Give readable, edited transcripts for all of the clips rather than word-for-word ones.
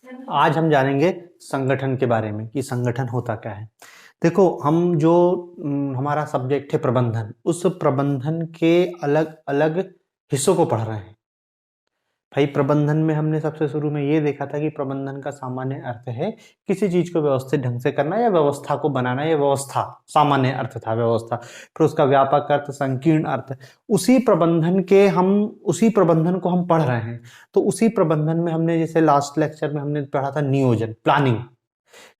आज हम जानेंगे संगठन के बारे में कि संगठन होता क्या है। देखो, हम जो हमारा सब्जेक्ट है प्रबंधन, उस प्रबंधन के अलग अलग हिस्सों को पढ़ रहे हैं। भाई, प्रबंधन में हमने सबसे शुरू में ये देखा था कि प्रबंधन का सामान्य अर्थ है किसी चीज को व्यवस्थित ढंग से करना या व्यवस्था को बनाना, या व्यवस्था सामान्य अर्थ था व्यवस्था। फिर उसका व्यापक अर्थ, संकीर्ण अर्थ, उसी प्रबंधन को हम पढ़ रहे हैं। तो उसी प्रबंधन में हमने, जैसे लास्ट लेक्चर में हमने पढ़ा था नियोजन, प्लानिंग,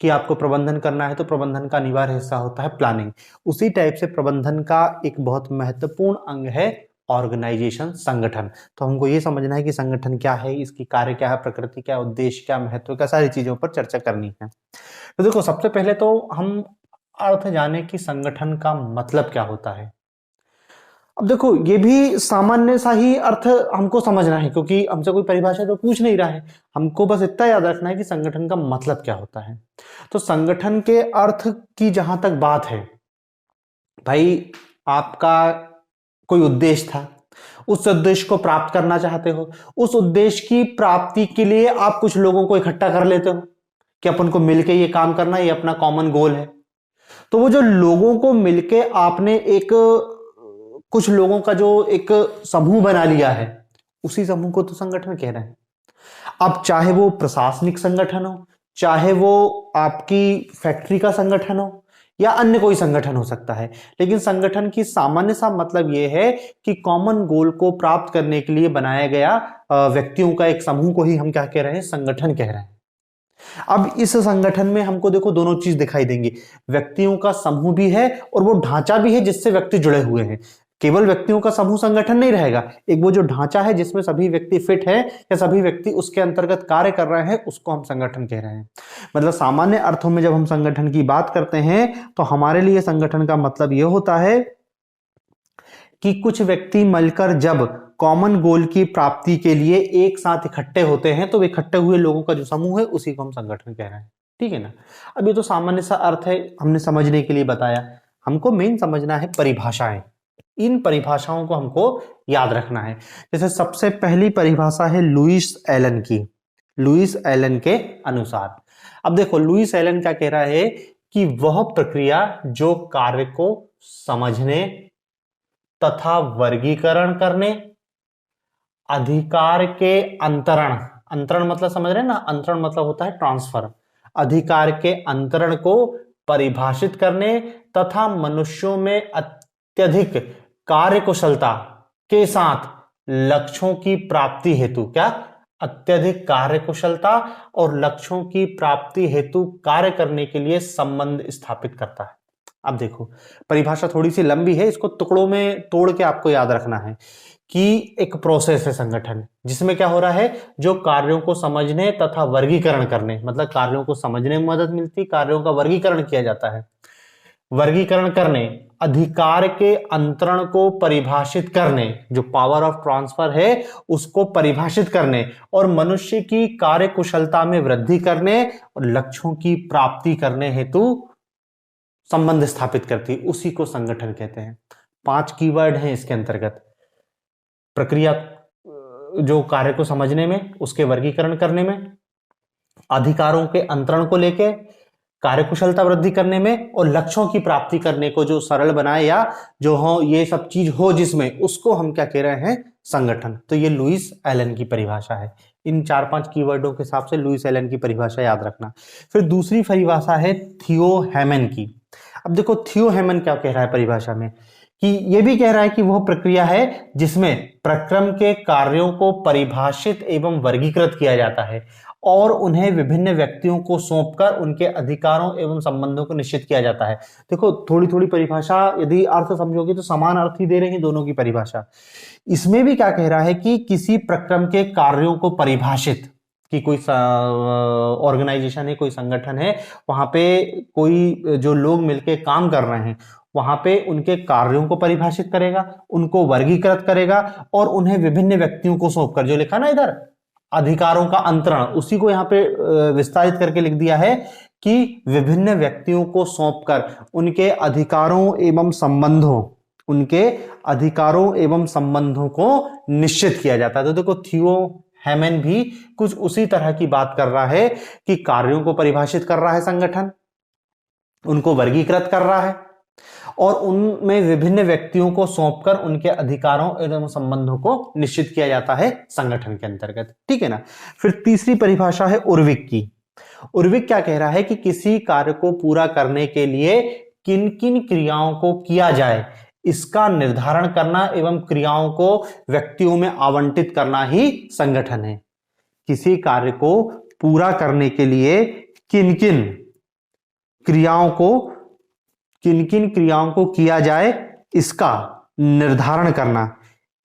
कि आपको प्रबंधन करना है तो प्रबंधन का अनिवार्य हिस्सा होता है प्लानिंग। उसी टाइप से प्रबंधन का एक बहुत महत्वपूर्ण अंग है ऑर्गेनाइजेशन, संगठन। तो हमको ये समझना है कि संगठन क्या है, इसकी कार्य क्या है, प्रकृति क्या, उद्देश्य क्या, महत्व क्या, सारी चीजों पर चर्चा करनी है। तो देखो, सबसे पहले तो हम अर्थ जाने कि संगठन का मतलब क्या होता है। अब देखो, ये भी सामान्य सा ही अर्थ हमको समझना है, क्योंकि हमसे कोई परिभाषा तो पूछ नहीं रहा है। हमको बस इतना याद रखना है कि संगठन का मतलब क्या होता है। तो संगठन के अर्थ की जहां तक बात है, भाई, आपका कोई उद्देश्य था, उस उद्देश्य को प्राप्त करना चाहते हो, उस उद्देश्य की प्राप्ति के लिए आप कुछ लोगों को इकट्ठा कर लेते हो कि अपन को मिलके ये काम करना, ये अपना कॉमन गोल है। तो वो जो लोगों को मिलके आपने कुछ लोगों का जो एक समूह बना लिया है, उसी समूह को तो संगठन कह रहे हैं। अब चाहे वो प्रशासनिक संगठन हो, चाहे वो आपकी फैक्ट्री का संगठन हो, या अन्य कोई संगठन हो सकता है, लेकिन संगठन की सामान्य सा मतलब यह है कि कॉमन गोल को प्राप्त करने के लिए बनाया गया व्यक्तियों का एक समूह को ही हम क्या कह रहे हैं, संगठन कह रहे हैं। अब इस संगठन में हमको देखो दोनों चीज दिखाई देंगी, व्यक्तियों का समूह भी है और वो ढांचा भी है जिससे व्यक्ति जुड़े हुए हैं। केवल व्यक्तियों का समूह संगठन नहीं रहेगा, एक वो जो ढांचा है जिसमें सभी व्यक्ति फिट है या सभी व्यक्ति उसके अंतर्गत कार्य कर रहे हैं, उसको हम संगठन कह रहे हैं। मतलब सामान्य अर्थों में जब हम संगठन की बात करते हैं तो हमारे लिए संगठन का मतलब यह होता है कि कुछ व्यक्ति मिलकर जब कॉमन गोल की प्राप्ति के लिए एक साथ इकट्ठे होते हैं, तो इकट्ठे हुए लोगों का जो समूह है उसी को हम संगठन कह रहे हैं। ठीक है ना। अब ये तो सामान्य सा अर्थ है, हमने समझने के लिए बताया। हमको मेन समझना है परिभाषाएं। इन परिभाषाओं को हमको याद रखना है। जैसे सबसे पहली परिभाषा है लुईस एलन की। लुईस एलन के अनुसार, अब देखो लुईस एलन क्या कह रहा है कि वह प्रक्रिया जो कार्य को समझने तथा वर्गीकरण करने, अधिकार के अंतरण, अंतरण मतलब समझ रहे हैं ना, अंतरण मतलब होता है ट्रांसफर, अधिकार के अंतरण को परिभाषित करने तथा मनुष्यों में अत्यधिक कार्यकुशलता के साथ लक्ष्यों की प्राप्ति हेतु, क्या, अत्यधिक कार्यकुशलता और लक्ष्यों की प्राप्ति हेतु कार्य करने के लिए संबंध स्थापित करता है। अब देखो, परिभाषा थोड़ी सी लंबी है, इसको टुकड़ों में तोड़ के आपको याद रखना है कि एक प्रोसेस है संगठन, जिसमें क्या हो रहा है, जो कार्यों को समझने तथा वर्गीकरण करने, मतलब कार्यों को समझने में मदद मिलती, कार्यों का वर्गीकरण किया जाता है, वर्गीकरण करने, अधिकार के अंतरण को परिभाषित करने, जो पावर ऑफ ट्रांसफर है उसको परिभाषित करने, और मनुष्य की कार्यकुशलता में वृद्धि करने और लक्ष्यों की प्राप्ति करने हेतु संबंध स्थापित करती, उसी को संगठन कहते हैं। 5 कीवर्ड हैं इसके अंतर्गत, प्रक्रिया जो कार्य को समझने में, उसके वर्गीकरण करने में, अधिकारों के अंतरण को लेके, कार्यकुशलता वृद्धि करने में, और लक्ष्यों की प्राप्ति करने को जो सरल बनाए या जो हो, ये सब चीज हो जिसमें, उसको हम क्या कह रहे हैं, संगठन। तो ये लुईस एलन की परिभाषा है। इन 4-5 कीवर्डों के हिसाब से लुईस एलन की परिभाषा याद रखना। फिर दूसरी परिभाषा है थियो हेमन की। अब देखो थियो हेमन क्या कह रहा है परिभाषा में, कि यह भी कह रहा है कि वह प्रक्रिया है जिसमें प्रक्रम के कार्यों को परिभाषित एवं वर्गीकृत किया जाता है और उन्हें विभिन्न व्यक्तियों को सौंपकर उनके अधिकारों एवं संबंधों को निश्चित किया जाता है। देखो, थोड़ी थोड़ी परिभाषा यदि अर्थ समझोगे तो समान अर्थ ही दे रहे हैं दोनों की परिभाषा। इसमें भी क्या कह रहा है कि किसी प्रक्रम के कार्यों को परिभाषित, कि कोई ऑर्गेनाइजेशन है, कोई संगठन है, वहां पे कोई जो लोग मिलके काम कर रहे हैं, वहां पे उनके कार्यों को परिभाषित करेगा, उनको वर्गीकृत करेगा और उन्हें विभिन्न व्यक्तियों को सौंपकर, जो लिखा ना इधर अधिकारों का अंतरण, उसी को यहां पे विस्तारित करके लिख दिया है कि विभिन्न व्यक्तियों को सौंपकर उनके अधिकारों एवं संबंधों, उनके अधिकारों एवं संबंधों को निश्चित किया जाता है। तो देखो थियो हेमन भी कुछ उसी तरह की बात कर रहा है कि कार्यों को परिभाषित कर रहा है संगठन, उनको वर्गीकृत कर रहा है और उनमें विभिन्न व्यक्तियों को सौंपकर उनके अधिकारों एवं संबंधों को निश्चित किया जाता है संगठन के अंतर्गत। ठीक है ना। फिर तीसरी परिभाषा है उर्विक की। उर्विक क्या कह रहा है कि किसी कार्य को पूरा करने के लिए किन किन क्रियाओं को किया जाए इसका निर्धारण करना एवं क्रियाओं को व्यक्तियों में आवंटित करना ही संगठन है। किसी कार्य को पूरा करने के लिए किन किन क्रियाओं को किया जाए इसका निर्धारण करना,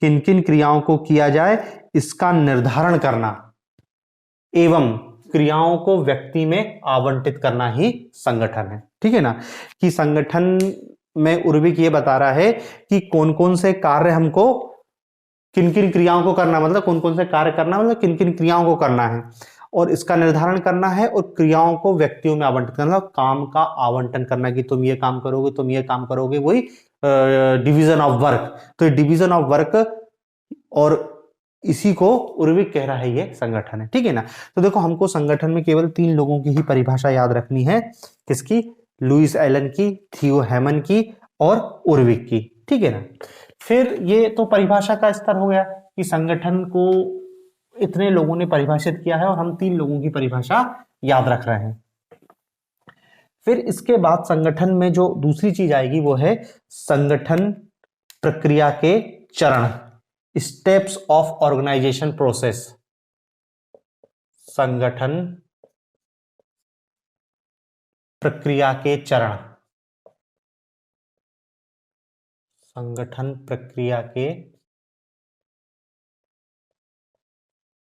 किन किन क्रियाओं को किया जाए इसका निर्धारण करना एवं क्रियाओं को व्यक्ति में आवंटित करना ही संगठन है। ठीक है ना। कि संगठन में उर्विक ये बता रहा है कि कौन कौन से कार्य हमको किन किन क्रियाओं को करना, मतलब कौन कौन से कार्य करना, मतलब किन किन क्रियाओं को करना है और इसका निर्धारण करना है और क्रियाओं को व्यक्तियों में आवंटित करना, काम का आवंटन करना कि तुम ये काम करोगे, तुम ये काम करोगे, वही डिवीजन ऑफ वर्क। तो डिवीजन ऑफ वर्क और इसी को उर्विक कह रहा है ये संगठन है। ठीक है ना। तो देखो हमको संगठन में केवल 3 लोगों की ही परिभाषा याद रखनी है, किसकी? लुईस एलन की, थियो हेमन की और उर्विक की। ठीक है ना। फिर ये तो परिभाषा का स्तर हो गया कि संगठन को इतने लोगों ने परिभाषित किया है और हम 3 लोगों की परिभाषा याद रख रहे हैं। फिर इसके बाद संगठन में जो दूसरी चीज आएगी वो है संगठन प्रक्रिया के चरण, स्टेप्स ऑफ ऑर्गेनाइजेशन प्रोसेस। संगठन प्रक्रिया के चरण, संगठन प्रक्रिया के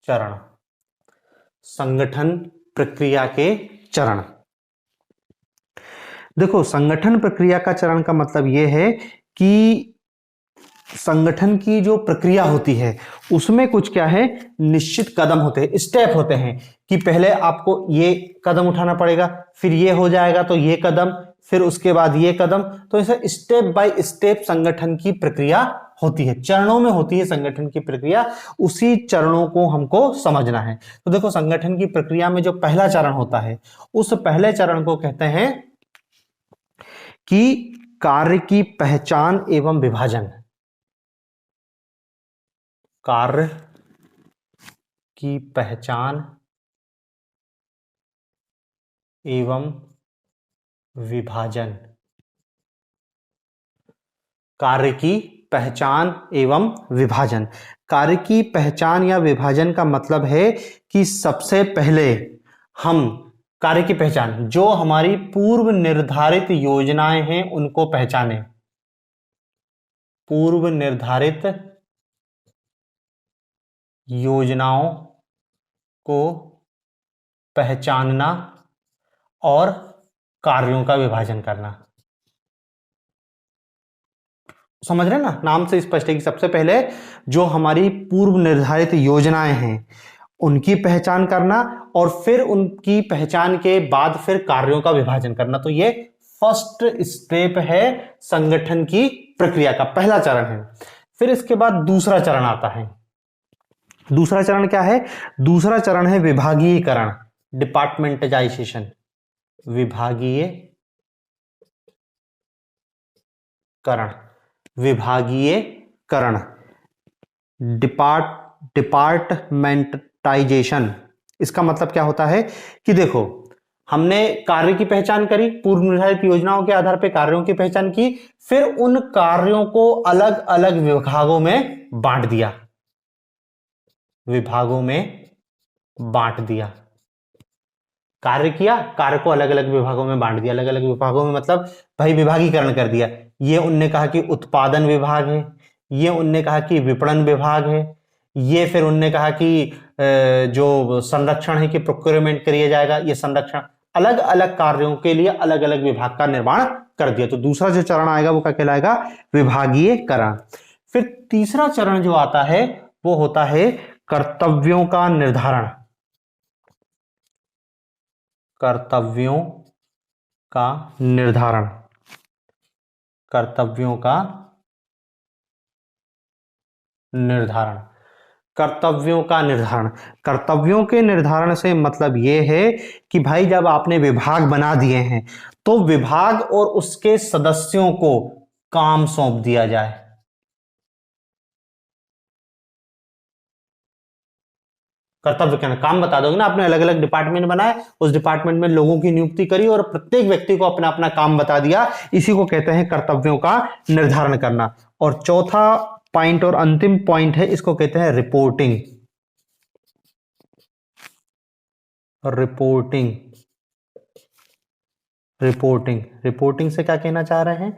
चरण, संगठन प्रक्रिया के चरण। देखो संगठन प्रक्रिया का चरण का मतलब यह है कि संगठन की जो प्रक्रिया होती है उसमें कुछ क्या है, निश्चित कदम होते हैं, स्टेप होते हैं कि पहले आपको ये कदम उठाना पड़ेगा, फिर ये हो जाएगा तो ये कदम, फिर उसके बाद ये कदम। तो ऐसे स्टेप बाय स्टेप संगठन की प्रक्रिया होती है, चरणों में होती है संगठन की प्रक्रिया, उसी चरणों को हमको समझना है। तो देखो संगठन की प्रक्रिया में जो पहला चरण होता है उस पहले चरण को कहते हैं कि कार्य की पहचान एवं विभाजन। कार्य की पहचान एवं विभाजन, कार्य की पहचान एवं विभाजन। कार्य की पहचान या विभाजन का मतलब है कि सबसे पहले हम कार्य की पहचान, जो हमारी पूर्व निर्धारित योजनाएं हैं उनको पहचानें, पूर्व निर्धारित योजनाओं को पहचानना और कार्यों का विभाजन करना। समझ रहे हैं ना, नाम से स्पष्ट है कि सबसे पहले जो हमारी पूर्व निर्धारित योजनाएं हैं उनकी पहचान करना और फिर उनकी पहचान के बाद फिर कार्यों का विभाजन करना। तो ये फर्स्ट स्टेप है संगठन की प्रक्रिया का, पहला चरण है। फिर इसके बाद दूसरा चरण आता है। दूसरा चरण क्या है? दूसरा चरण है विभागीयकरण, डिपार्टमेंटाइजेशन, विभागीयकरण, विभागीयकरण, डिपार्टमेंटाइजेशन। इसका मतलब क्या होता है कि देखो हमने कार्य की पहचान करी, पूर्व निर्धारित योजनाओं के आधार पर कार्यों की पहचान की, फिर उन कार्यों को अलग अलग विभागों में बांट दिया, विभागों में बांट दिया। कार्य किया, कार्य को अलग अलग विभागों में बांट दिया, अलग अलग विभागों में मतलब भाई विभागीकरण कर दिया। ये उनने कहा कि उत्पादन विभाग है, ये उनने कहा कि विपणन विभाग है, ये फिर उनने कहा कि जो संरक्षण है कि प्रोक्योरमेंट करिए जाएगा, ये संरक्षण। अलग अलग कार्यों के लिए अलग अलग विभाग का निर्माण कर दिया। तो दूसरा जो चरण आएगा वो क्या कहलाएगा? विभागीयकरण। फिर तीसरा चरण जो आता है वो होता है कर्तव्यों का निर्धारण, कर्तव्यों का निर्धारण, कर्तव्यों का निर्धारण। कर्तव्यों का निर्धारण। कर्तव्यों के निर्धारण से मतलब यह है कि भाई जब आपने विभाग बना दिए हैं तो विभाग और उसके सदस्यों को काम सौंप दिया जाए। कर्तव्य क्या, काम बता दोगे ना, आपने अलग अलग डिपार्टमेंट बनाए, उस डिपार्टमेंट में लोगों की नियुक्ति करी और प्रत्येक व्यक्ति को अपना अपना काम बता दिया, इसी को कहते हैं कर्तव्यों का निर्धारण करना। और चौथा पॉइंट और अंतिम पॉइंट है, इसको कहते हैं रिपोर्टिंग। रिपोर्टिंग रिपोर्टिंग रिपोर्टिंग से क्या कहना चाह रहे हैं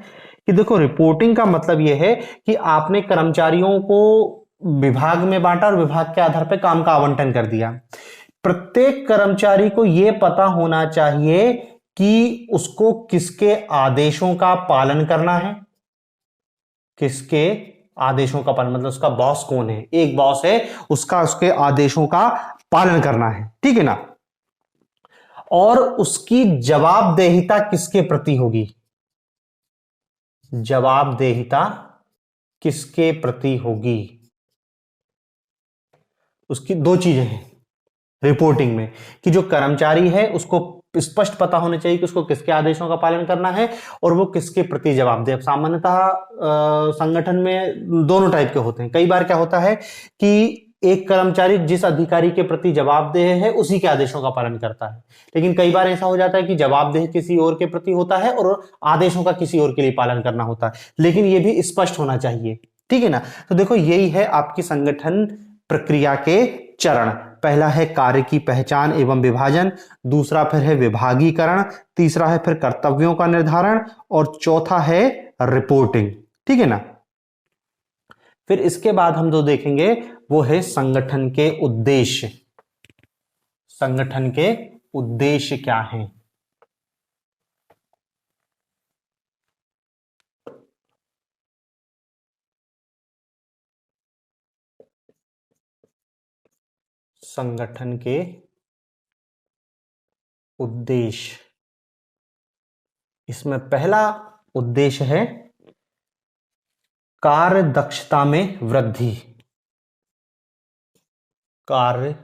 कि देखो, रिपोर्टिंग का मतलब यह है कि आपने कर्मचारियों को विभाग में बांटा और विभाग के आधार पर काम का आवंटन कर दिया। प्रत्येक कर्मचारी को यह पता होना चाहिए कि उसको किसके आदेशों का पालन करना है। किसके आदेशों का पालन, मतलब उसका बॉस कौन है, एक बॉस है, उसका उसके आदेशों का पालन करना है, ठीक है ना। और उसकी जवाबदेहिता किसके प्रति होगी, जवाबदेहिता किसके प्रति होगी। उसकी दो चीजें हैं रिपोर्टिंग में कि जो कर्मचारी है उसको स्पष्ट पता होना चाहिए कि उसको किसके आदेशों का पालन करना है और वो किसके प्रति जवाबदेह। सामान्यतः संगठन में दोनों टाइप के होते हैं। कई बार क्या होता है कि एक कर्मचारी जिस अधिकारी के प्रति जवाबदेह है उसी के आदेशों का पालन करता है, लेकिन कई बार ऐसा हो जाता है कि जवाबदेह किसी और के प्रति होता है और आदेशों का किसी और के लिए पालन करना होता है, लेकिन यह भी स्पष्ट होना चाहिए, ठीक है ना। तो देखो, यही है आपकी संगठन प्रक्रिया के चरण। पहला है कार्य की पहचान एवं विभाजन, दूसरा फिर है विभागीकरण, तीसरा है फिर कर्तव्यों का निर्धारण और चौथा है रिपोर्टिंग, ठीक है ना। फिर इसके बाद हम जो देखेंगे वो है संगठन के उद्देश्य। संगठन के उद्देश्य क्या हैं। संगठन के उद्देश्य, इसमें पहला उद्देश्य है कार्य दक्षता में वृद्धि। कार्य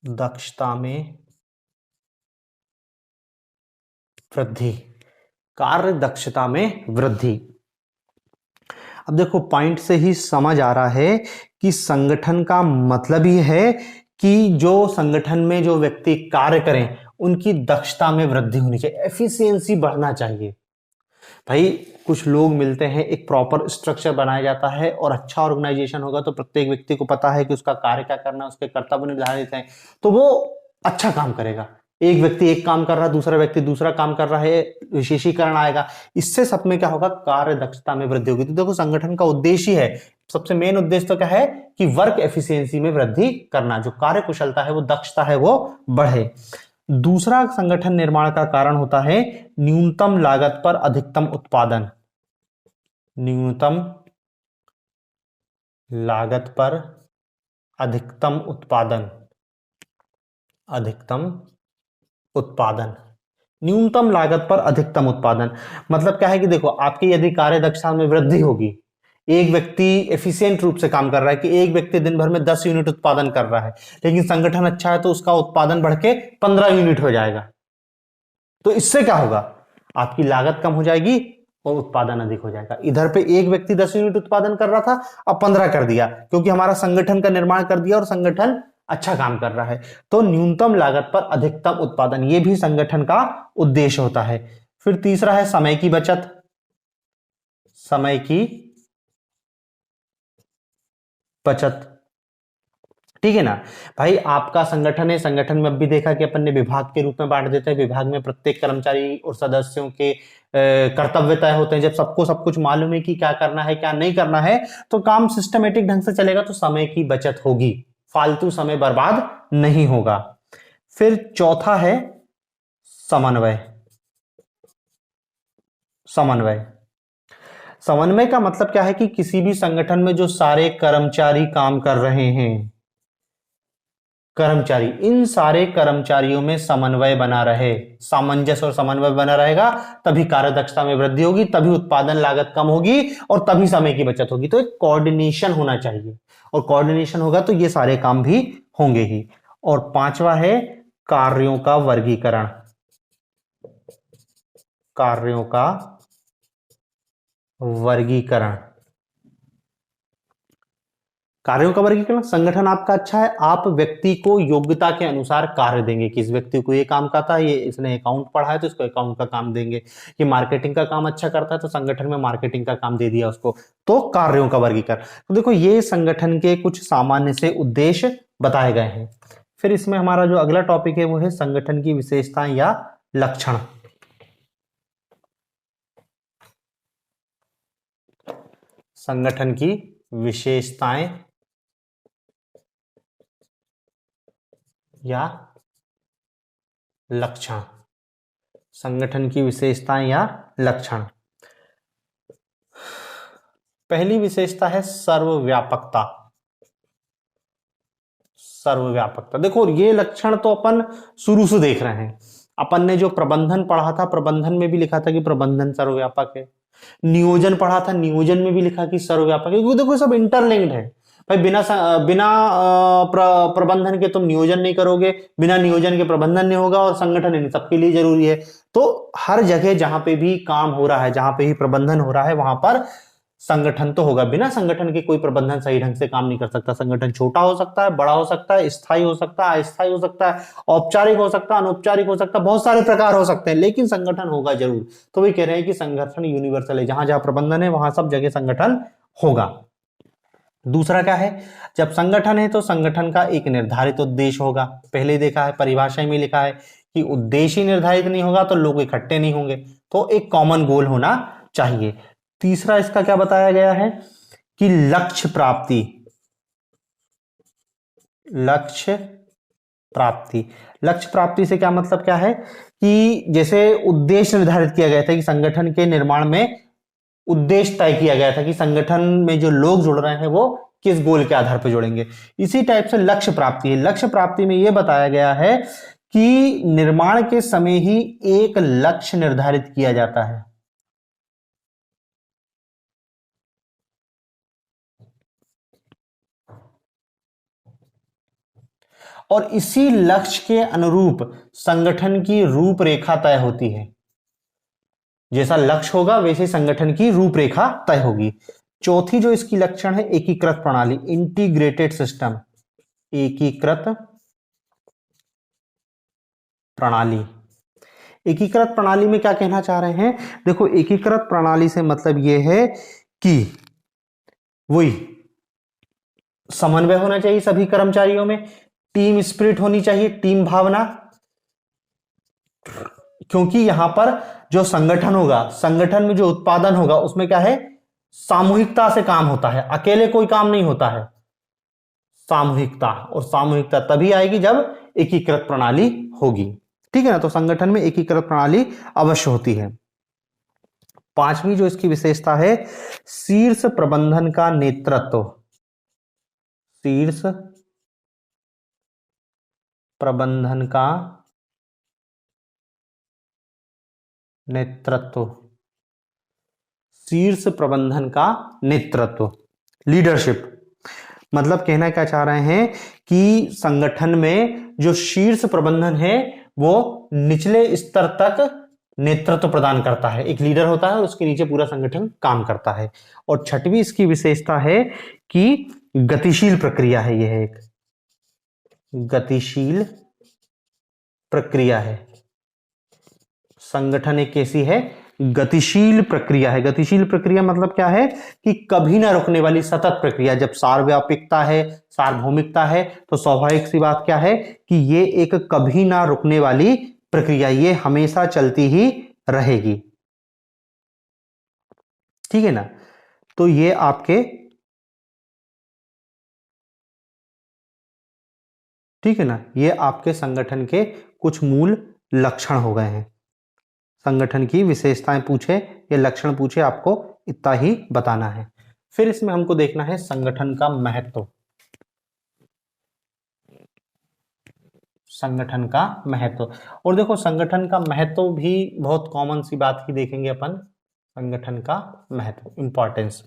दक्षता में वृद्धि। कार्य दक्षता में वृद्धि। अब देखो, पॉइंट से ही समझ आ रहा है कि संगठन का मतलब ही है कि जो संगठन में जो व्यक्ति कार्य करें उनकी दक्षता में वृद्धि होनी चाहिए, एफिशिएंसी बढ़ना चाहिए। भाई कुछ लोग मिलते हैं, एक प्रॉपर स्ट्रक्चर बनाया जाता है और अच्छा ऑर्गेनाइजेशन होगा तो प्रत्येक व्यक्ति को पता है कि उसका कार्य क्या करना है, उसके कर्तव्य निर्धारित हैं, तो वो अच्छा काम करेगा। एक व्यक्ति एक काम कर रहा है, दूसरा व्यक्ति दूसरा काम कर रहा है, विशेषीकरण आएगा, इससे सब में क्या होगा, कार्य दक्षता में वृद्धि होगी। तो देखो, संगठन का उद्देश्य है, सबसे मेन उद्देश्य तो क्या है कि वर्क एफिशिएंसी में वृद्धि करना, जो कार्य कुशलता है, वो दक्षता है, वो बढ़े। दूसरा संगठन निर्माण का कारण होता है न्यूनतम लागत पर अधिकतम उत्पादन। न्यूनतम लागत पर अधिकतम उत्पादन। अधिकतम उत्पादन, न्यूनतम लागत पर अधिकतम उत्पादन मतलब क्या है कि देखो, आपकी यदि कार्य दक्षता में वृद्धि होगी, एक व्यक्ति एफिशिएंट रूप से काम कर रहा है कि एक व्यक्ति दिन भर में 10 यूनिट उत्पादन कर रहा है, लेकिन संगठन अच्छा है तो उसका उत्पादन बढ़ के 15 यूनिट हो जाएगा। तो इससे क्या होगा, आपकी लागत कम हो जाएगी और उत्पादन अधिक हो जाएगा। इधर पे एक व्यक्ति 10 यूनिट उत्पादन कर रहा था, अब 15 कर दिया, क्योंकि हमारा संगठन का निर्माण कर दिया और संगठन अच्छा काम कर रहा है। तो न्यूनतम लागत पर अधिकतम उत्पादन, ये भी संगठन का उद्देश्य होता है। फिर तीसरा है समय की बचत। समय की बचत, ठीक है ना। भाई आपका संगठन है, संगठन में अब भी देखा कि अपन ने विभाग के रूप में बांट देते हैं, विभाग में प्रत्येक कर्मचारी और सदस्यों के कर्तव्य तय होते हैं। जब सबको सब कुछ मालूम है कि क्या करना है क्या नहीं करना है, तो काम सिस्टमेटिक ढंग से चलेगा, तो समय की बचत होगी, फालतू समय बर्बाद नहीं होगा। फिर चौथा है समन्वय। समन्वय, समन्वय का मतलब क्या है कि किसी भी संगठन में जो सारे कर्मचारी काम कर रहे हैं, कर्मचारी, इन सारे कर्मचारियों में समन्वय बना रहे, सामंजस्य और समन्वय बना रहेगा, तभी कार्यदक्षता में वृद्धि होगी, तभी उत्पादन लागत कम होगी और तभी समय की बचत होगी। तो एक कोऑर्डिनेशन होना चाहिए, और कोऑर्डिनेशन होगा तो ये सारे काम भी होंगे ही। और पांचवा है कार्यों का वर्गीकरण, कार्यों का वर्गीकरण। कार्यों का वर्गीकरण, संगठन आपका अच्छा है, आप व्यक्ति को योग्यता के अनुसार कार्य देंगे कि इस व्यक्ति को ये काम करता है, ये इसने अकाउंट पढ़ा है तो इसको अकाउंट का काम देंगे, ये मार्केटिंग का काम अच्छा करता है तो संगठन में मार्केटिंग का काम दे दिया उसको। तो कार्यों का वर्गीकरण, तो देखो ये संगठन के कुछ सामान्य से उद्देश्य बताए गए हैं। फिर इसमें हमारा जो अगला टॉपिक है वो है संगठन की विशेषताएं या लक्षण। संगठन की विशेषताएं या लक्षण, संगठन की विशेषताएं या लक्षण। पहली विशेषता है सर्वव्यापकता। सर्वव्यापकता, देखो ये लक्षण तो अपन शुरू से देख रहे हैं, अपन ने जो प्रबंधन पढ़ा था प्रबंधन में भी लिखा था कि प्रबंधन सर्वव्यापक है, नियोजन पढ़ा था नियोजन में भी लिखा कि सर्वव्यापक है, क्योंकि देखो सब इंटरलिंक्ड है भाई। बिना प्रबंधन के तुम नियोजन नहीं करोगे, बिना नियोजन के प्रबंधन नहीं होगा, और संगठन इन सबके लिए जरूरी है। तो हर जगह जहां पे भी काम हो रहा है, जहां पे भी प्रबंधन हो रहा है, वहां पर संगठन तो होगा। बिना संगठन के कोई प्रबंधन सही ढंग से काम नहीं कर सकता। संगठन छोटा हो सकता है, बड़ा हो सकता है, स्थायी हो सकता है, अस्थायी हो सकता है, औपचारिक हो सकता है, अनौपचारिक हो सकता है, बहुत सारे प्रकार हो सकते हैं, लेकिन संगठन होगा जरूर। तो वही कह रहे हैं कि संगठन यूनिवर्सल है, जहां जहां प्रबंधन है वहां सब जगह संगठन होगा। दूसरा क्या है, जब संगठन है तो संगठन का एक निर्धारित उद्देश्य होगा। पहले देखा है परिभाषा में लिखा है कि उद्देश्य निर्धारित नहीं होगा तो लोग इकट्ठे नहीं होंगे, तो एक कॉमन गोल होना चाहिए। तीसरा इसका क्या बताया गया है कि लक्ष्य प्राप्ति, लक्ष्य प्राप्ति। लक्ष्य प्राप्ति से क्या मतलब क्या है कि जैसे उद्देश्य निर्धारित किया गया था कि संगठन के निर्माण में उद्देश्य तय किया गया था कि संगठन में जो लोग जुड़ रहे हैं वो किस गोल के आधार पर जुड़ेंगे, इसी टाइप से लक्ष्य प्राप्ति है। लक्ष्य प्राप्ति में यह बताया गया है कि निर्माण के समय ही एक लक्ष्य निर्धारित किया जाता है, और इसी लक्ष्य के अनुरूप संगठन की रूपरेखा तय होती है। जैसा लक्ष्य होगा वैसे संगठन की रूपरेखा तय होगी। चौथी जो इसकी लक्षण है एकीकृत प्रणाली, इंटीग्रेटेड सिस्टम, एकीकृत प्रणाली। एकीकृत प्रणाली में क्या कहना चाह रहे हैं, देखो एकीकृत प्रणाली से मतलब यह है कि वही समन्वय होना चाहिए सभी कर्मचारियों में, टीम स्पिरिट होनी चाहिए, टीम भावना, क्योंकि यहां पर जो संगठन होगा, संगठन में जो उत्पादन होगा उसमें क्या है, सामूहिकता से काम होता है, अकेले कोई काम नहीं होता है, सामूहिकता। और सामूहिकता तभी आएगी जब एकीकृत प्रणाली होगी, ठीक है ना। तो संगठन में एकीकृत प्रणाली अवश्य होती है। पांचवी जो इसकी विशेषता है शीर्ष प्रबंधन का नेतृत्व, शीर्ष प्रबंधन का नेतृत्व, शीर्ष प्रबंधन का नेतृत्व, लीडरशिप। मतलब कहना क्या चाह रहे हैं कि संगठन में जो शीर्ष प्रबंधन है वो निचले स्तर तक नेतृत्व प्रदान करता है, एक लीडर होता है और उसके नीचे पूरा संगठन काम करता है। और छठवीं इसकी विशेषता है कि गतिशील प्रक्रिया है, यह एक गतिशील प्रक्रिया है। संगठन एक कैसी है, गतिशील प्रक्रिया है। गतिशील प्रक्रिया मतलब क्या है कि कभी ना रुकने वाली सतत प्रक्रिया। जब सार्वव्यापिकता है, सार्वभौमिकता है, तो स्वाभाविक सी बात क्या है कि ये एक कभी ना रुकने वाली प्रक्रिया, ये हमेशा चलती ही रहेगी, ठीक है ना। तो ये आपके, ठीक है ना, ये आपके संगठन के कुछ मूल लक्षण हो गए हैं। संगठन की विशेषताएं पूछे या लक्षण पूछे, आपको इतना ही बताना है। फिर इसमें हमको देखना है संगठन का महत्व। संगठन का महत्व। और देखो संगठन का महत्व भी बहुत कॉमन सी बात ही देखेंगे अपन, संगठन का महत्व, इंपॉर्टेंस।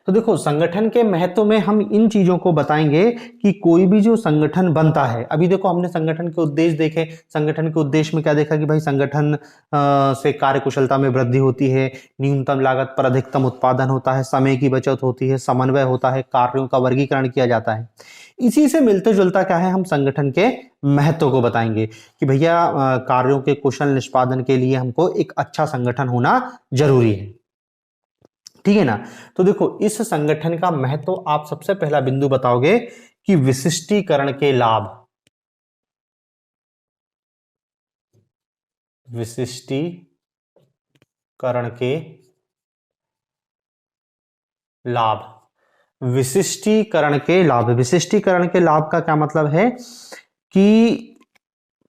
तो देखो संगठन के महत्व में हम इन चीजों को बताएंगे कि कोई भी जो संगठन बनता है, अभी देखो हमने संगठन के उद्देश्य देखे, संगठन के उद्देश्य में क्या देखा कि भाई संगठन से कार्य कुशलता में वृद्धि होती है, न्यूनतम लागत पर अधिकतम उत्पादन होता है, समय की बचत होती है, समन्वय होता है, कार्यों का वर्गीकरण किया जाता है। इसी से मिलते जुलता क्या है, हम संगठन के महत्व को बताएंगे कि भैया कार्यों के कुशल निष्पादन के लिए हमको एक अच्छा संगठन होना जरूरी है, ठीक है ना। तो देखो इस संगठन का महत्व आप सबसे पहला बिंदु बताओगे कि विशिष्टीकरण के लाभ, विशिष्टीकरण के लाभ, विशिष्टीकरण के लाभ। विशिष्टीकरण के लाभ का क्या मतलब है कि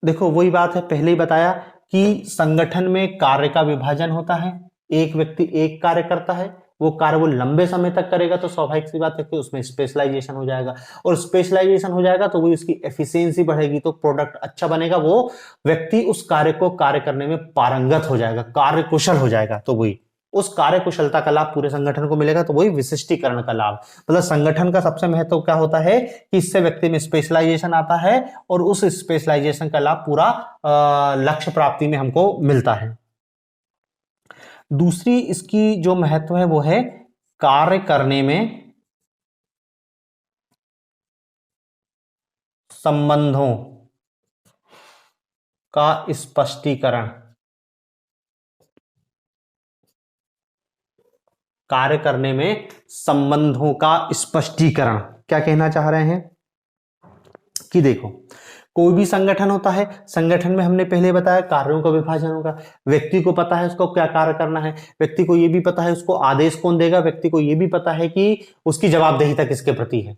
देखो वही बात है, पहले ही बताया कि संगठन में कार्य का विभाजन होता है, एक व्यक्ति एक कार्य करता है, वो कार्य वो लंबे समय तक करेगा, तो स्वाभाविक सी बात है कि उसमें स्पेशलाइजेशन हो जाएगा, और स्पेशलाइजेशन हो जाएगा तो वो उसकी एफिशिएंसी बढ़ेगी, तो प्रोडक्ट अच्छा बनेगा, वो व्यक्ति उस कार्य को कार्य करने में पारंगत हो जाएगा, कार्य कुशल हो जाएगा, तो वही उस कार्य कुशलता का लाभ पूरे संगठन को मिलेगा, तो वही विशिष्टीकरण का लाभ। मतलब संगठन का सबसे महत्व क्या होता है कि इससे व्यक्ति में स्पेशलाइजेशन आता है और उस स्पेशलाइजेशन का लाभ पूरा लक्ष्य प्राप्ति में हमको मिलता है। दूसरी इसकी जो महत्व है वो है कार्य करने में संबंधों का स्पष्टीकरण, कार्य करने में संबंधों का स्पष्टीकरण। क्या कहना चाह रहे हैं कि देखो कोई भी संगठन होता है, संगठन में हमने पहले बताया कार्यों का विभाजन होगा, व्यक्ति को पता है उसको क्या कार्य करना है, व्यक्ति को यह भी पता है उसको आदेश कौन देगा, व्यक्ति को यह भी पता है कि उसकी जवाबदेहिता किसके प्रति है।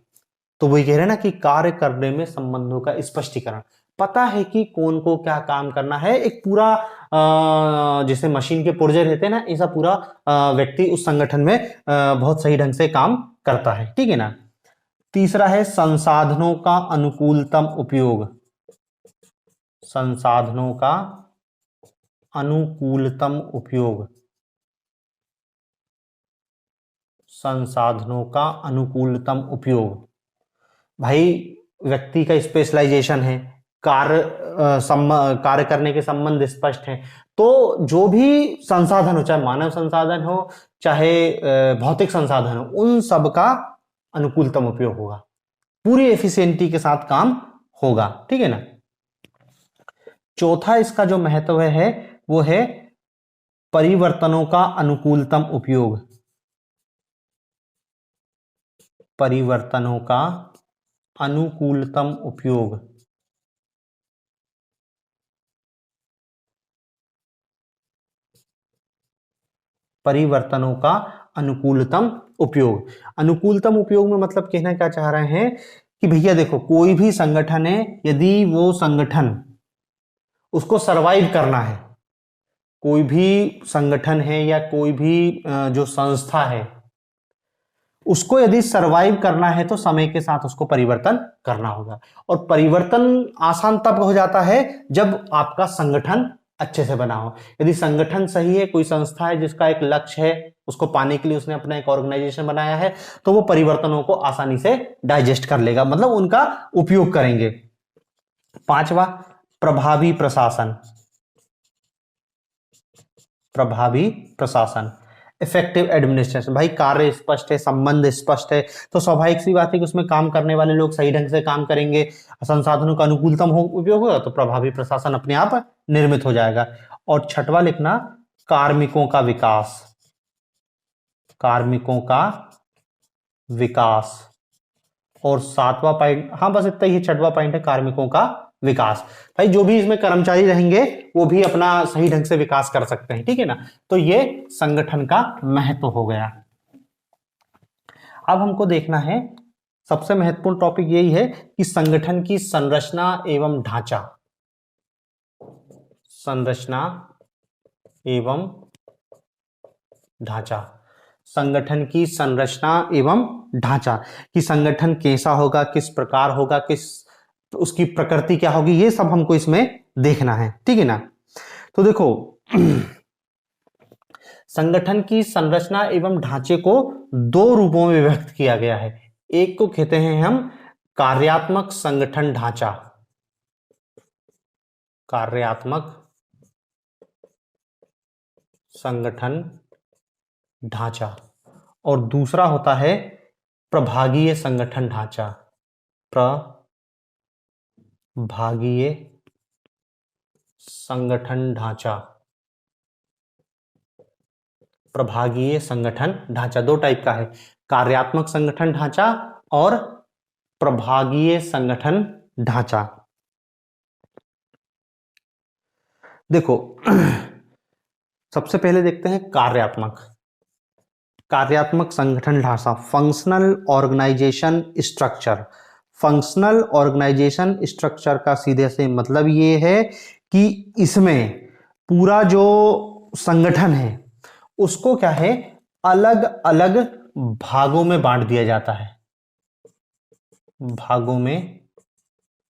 तो वही कह रहे हैं ना कि कार्य करने में संबंधों का स्पष्टीकरण, पता है कि कौन को क्या काम करना है, एक पूरा जैसे मशीन के पुर्जे रहते हैं ना, ऐसा पूरा व्यक्ति उस संगठन में बहुत सही ढंग से काम करता है, ठीक है ना। तीसरा है संसाधनों का अनुकूलतम उपयोग, संसाधनों का अनुकूलतम उपयोग, संसाधनों का अनुकूलतम उपयोग। भाई व्यक्ति का स्पेशलाइजेशन है, कार्य करने के संबंध स्पष्ट हैं, तो जो भी संसाधन हो, चाहे मानव संसाधन हो चाहे भौतिक संसाधन हो, उन सब का अनुकूलतम उपयोग होगा, पूरी एफिशिएंसी के साथ काम होगा, ठीक है ना। चौथा इसका जो महत्व है वो है परिवर्तनों का अनुकूलतम उपयोग, परिवर्तनों का अनुकूलतम उपयोग, परिवर्तनों का अनुकूलतम उपयोग। अनुकूलतम उपयोग में मतलब कहना क्या चाह रहे हैं कि भैया देखो कोई भी संगठन है, यदि वो संगठन उसको सरवाइव करना है, कोई भी संगठन है या कोई भी जो संस्था है उसको यदि सरवाइव करना है तो समय के साथ उसको परिवर्तन करना होगा, और परिवर्तन आसान तब हो जाता है जब आपका संगठन अच्छे से बना हो। यदि संगठन सही है, कोई संस्था है जिसका एक लक्ष्य है, उसको पाने के लिए उसने अपना एक ऑर्गेनाइजेशन बनाया है, तो वो परिवर्तनों को आसानी से डाइजेस्ट कर लेगा, मतलब उनका उपयोग करेंगे। पांचवा प्रभावी प्रशासन, प्रभावी प्रशासन, इफेक्टिव एडमिनिस्ट्रेशन। भाई कार्य स्पष्ट है, संबंध स्पष्ट है, तो स्वाभाविक सी बात है कि उसमें काम करने वाले लोग सही ढंग से काम करेंगे, संसाधनों का अनुकूलतम उपयोग होगा, तो प्रभावी प्रशासन अपने आप निर्मित हो जाएगा। और छठवां लिखना कार्मिकों का विकास, कार्मिकों का विकास। और सातवां पॉइंट, हाँ बस इतना ही, छठवां पॉइंट है कार्मिकों का विकास। भाई जो भी इसमें कर्मचारी रहेंगे वो भी अपना सही ढंग से विकास कर सकते हैं, ठीक है ना। तो ये संगठन का महत्व हो गया। अब हमको देखना है सबसे महत्वपूर्ण टॉपिक यही है कि संगठन की संरचना एवं ढांचा, संरचना एवं ढांचा, संगठन की संरचना एवं ढांचा, कि संगठन कैसा होगा, किस प्रकार होगा, किस तो उसकी प्रकृति क्या होगी, ये सब हमको इसमें देखना है, ठीक है ना। तो देखो संगठन की संरचना एवं ढांचे को दो रूपों में विभक्त किया गया है। एक को कहते हैं हम कार्यात्मक संगठन ढांचा, कार्यात्मक संगठन ढांचा, और दूसरा होता है प्रभागीय संगठन ढांचा, प्रभागीय संगठन ढांचा। प्रभागीय संगठन ढांचा दो टाइप का है, कार्यात्मक संगठन ढांचा और प्रभागीय संगठन ढांचा। देखो सबसे पहले देखते हैं कार्यात्मक संगठन ढांचा, functional organisation structure. Functional organisation structure का सीधे से मतलब ये है कि इसमें पूरा जो संगठन है उसको क्या है, अलग अलग भागों में बांट दिया जाता है, भागों में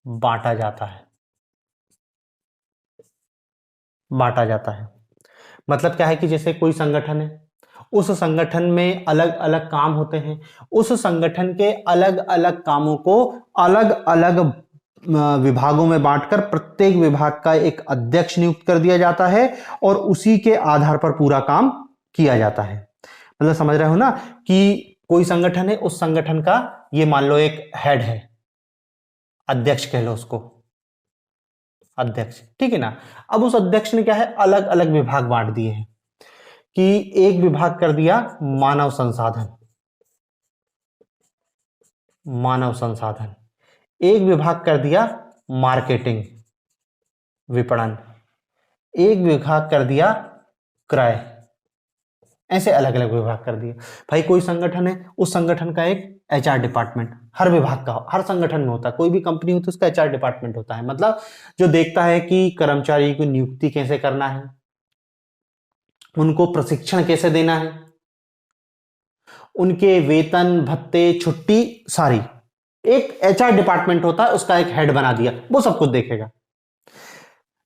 बांटा जाता है, बांटा जाता है। मतलब क्या है कि जैसे कोई संगठन है, उस संगठन में अलग अलग काम होते हैं, उस संगठन के अलग अलग कामों को अलग अलग विभागों में बांटकर प्रत्येक विभाग का एक अध्यक्ष नियुक्त कर दिया जाता है और उसी के आधार पर पूरा काम किया जाता है। मतलब समझ रहे हो ना कि कोई संगठन है, उस संगठन का ये मान लो एक हेड है, अध्यक्ष कह लो उसको, अध्यक्ष, ठीक है ना। अब उस अध्यक्ष ने क्या है, अलग अलग विभाग बांट दिए हैं कि एक विभाग कर दिया मानव संसाधन, मानव संसाधन, एक विभाग कर दिया मार्केटिंग विपणन, एक विभाग कर दिया क्रय, ऐसे अलग अलग विभाग कर दिए। भाई कोई संगठन है, उस संगठन का एक एचआर डिपार्टमेंट हर विभाग का, हर संगठन में होता है, कोई भी कंपनी होती है उसका एचआर डिपार्टमेंट होता है, मतलब जो देखता है कि कर्मचारी की नियुक्ति कैसे करना है, उनको प्रशिक्षण कैसे देना है, उनके वेतन भत्ते छुट्टी सारी, एक एचआर डिपार्टमेंट होता है, उसका एक हेड बना दिया, वो सब कुछ देखेगा।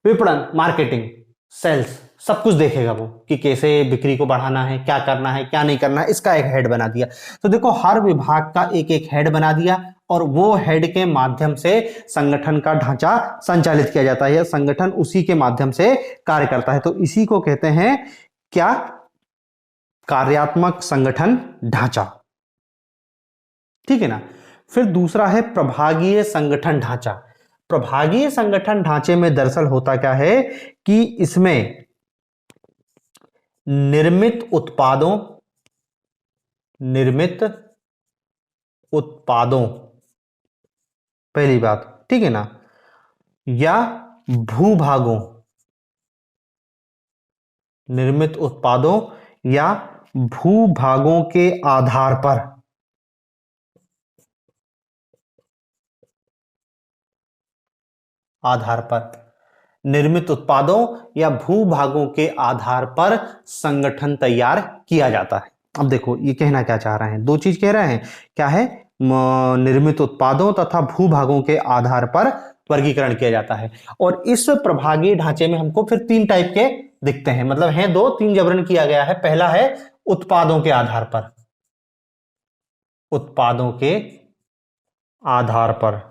विपणन, मार्केटिंग, सेल्स, सब कुछ देखेगा वो कि कैसे बिक्री को बढ़ाना है, क्या करना है, क्या नहीं करना है, इसका एक हेड बना दिया। तो देखो हर विभाग का एक एक हेड बना दिया और वो हेड के माध्यम से संगठन का ढांचा संचालित किया जाता है, या संगठन उसी के माध्यम से कार्य करता है। तो इसी को कहते हैं क्या, कार्यात्मक संगठन ढांचा, ठीक है ना। फिर दूसरा है प्रभागीय संगठन ढांचा। प्रभागीय संगठन ढांचे में दरअसल होता क्या है कि इसमें निर्मित उत्पादों पहली बात, ठीक है ना, या भूभागों, निर्मित उत्पादों या भूभागों के आधार पर निर्मित उत्पादों या भूभागों के आधार पर संगठन तैयार किया जाता है। अब देखो ये कहना क्या चाह रहे हैं, दो चीज कह रहे हैं, क्या है, निर्मित उत्पादों तथा भूभागों के आधार पर वर्गीकरण किया जाता है। और इस प्रभागीय ढांचे में हमको फिर तीन टाइप के दिखते हैं, मतलब हैं दो, तीन जबरन किया गया है। पहला है उत्पादों के आधार पर, उत्पादों के आधार पर,